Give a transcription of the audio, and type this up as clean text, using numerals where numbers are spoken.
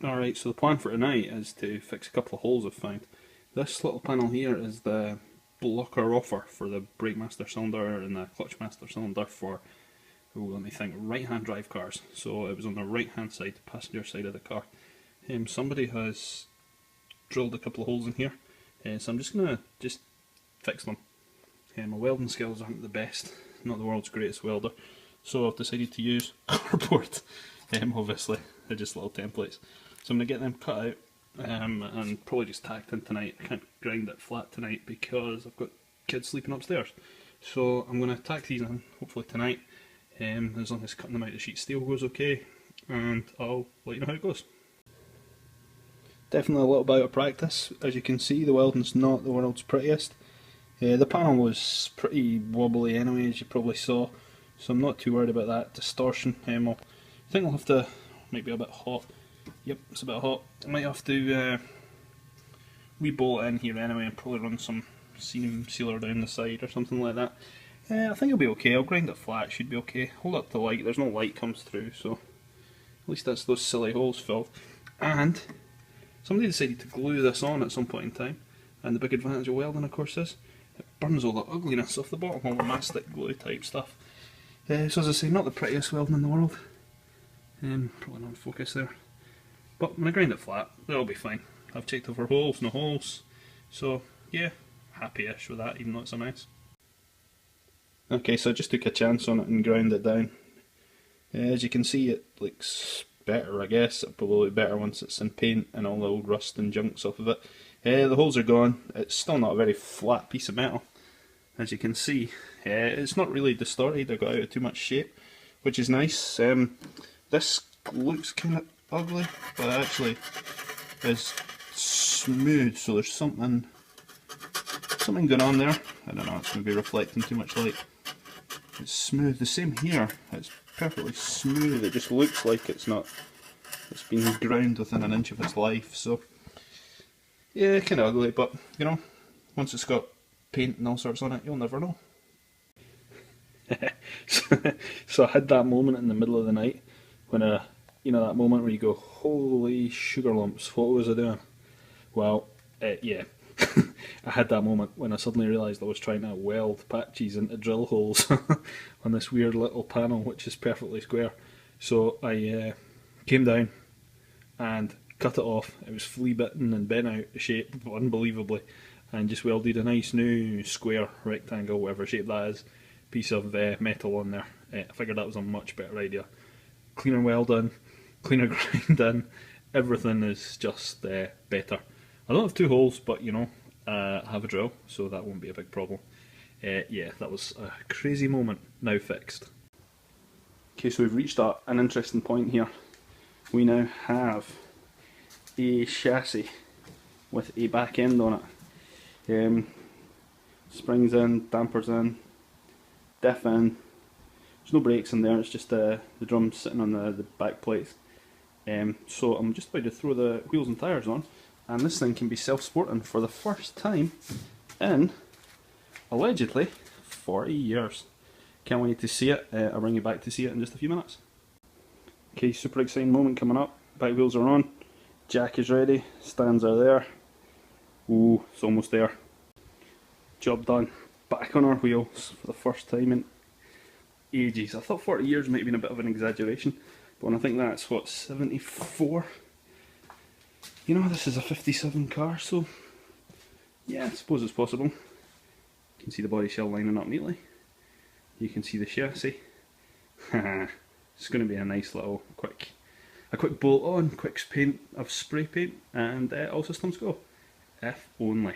Alright, so the plan for tonight is to fix a couple of holes I've found. This little panel here is the blocker offer for the brake master cylinder and the clutch master cylinder for, oh, let me think, right hand drive cars. So it was on the right hand side, the passenger side of the car. Somebody has drilled a couple of holes in here, so I'm just going to fix them. My welding skills aren't the best, not the world's greatest welder, so I've decided to use cardboard. Obviously, they're just little templates. So I'm going to get them cut out and probably just tacked in tonight. I can't grind it flat tonight because I've got kids sleeping upstairs. So I'm going to tack these in, hopefully tonight, as long as cutting them out of sheet steel goes okay, and I'll let you know how it goes. Definitely a little bit of practice. As you can see, the welding's not the world's prettiest. The panel was pretty wobbly anyway, as you probably saw, so I'm not too worried about that distortion. I think I'll have to, might be a bit hot. Yep, it's a bit hot. I might have to re-bolt in here anyway and probably run some seam sealer down the side or something like that. I think it'll be okay. I'll grind it flat, it should be okay. Hold up the light, there's no light comes through, so at least that's those silly holes filled. And somebody decided to glue this on at some point in time, and the big advantage of welding, of course, is it burns all the ugliness off the bottom, all the mastic glue type stuff. So as I say, not the prettiest welding in the world. Probably not in focus there. But when I grind it flat, that'll be fine. I've checked over holes, no holes. So yeah, happy-ish with that, even though it's a mess. Okay, so I just took a chance on it and ground it down. As you can see, it looks better, I guess. It'll probably look better once it's in paint and all the old rust and junks off of it. The holes are gone. It's still not a very flat piece of metal. As you can see, it's not really distorted or got out of too much shape, which is nice. This looks kind of ugly, but it actually is smooth, so there's something going on there. I don't know, it's going to be reflecting too much light. It's smooth. The same here, it's perfectly smooth. It just looks like it's been ground within an inch of its life, so yeah, kind of ugly, but you know, once it's got paint and all sorts on it, you'll never know. So I had that moment in the middle of the night when you know, that moment where you go, holy sugar lumps, what was I doing? Well, yeah, I had that moment when I suddenly realised I was trying to weld patches into drill holes on this weird little panel which is perfectly square. So I came down and cut it off. It was flea bitten and bent out of shape unbelievably, and just welded a nice new square, rectangle, whatever shape that is, piece of metal on there. I figured that was a much better idea. Cleaner weld in, cleaner grind in, everything is just better. I don't have two holes, but you know, I have a drill, so that won't be a big problem. Yeah, that was a crazy moment, now fixed. Okay, so we've reached an interesting point here. We now have a chassis with a back end on it. Springs in, dampers in, diff in. There's no brakes in there, it's just the drums sitting on the back plates. So I'm just about to throw the wheels and tyres on, and this thing can be self-sporting for the first time in, allegedly, 40 years. Can't wait to see it. I'll bring you back to see it in just a few minutes. Okay, super exciting moment coming up. Back wheels are on, jack is ready, stands are there. Ooh, it's almost there. Job done. Back on our wheels for the first time in ages. I thought 40 years might have been a bit of an exaggeration, but when I think that's, what, 74? You know, this is a 57 car, so yeah, I suppose it's possible. You can see the body shell lining up neatly. You can see the chassis. It's going to be a nice little quick bolt on, quick paint of spray paint, and all systems go. If only.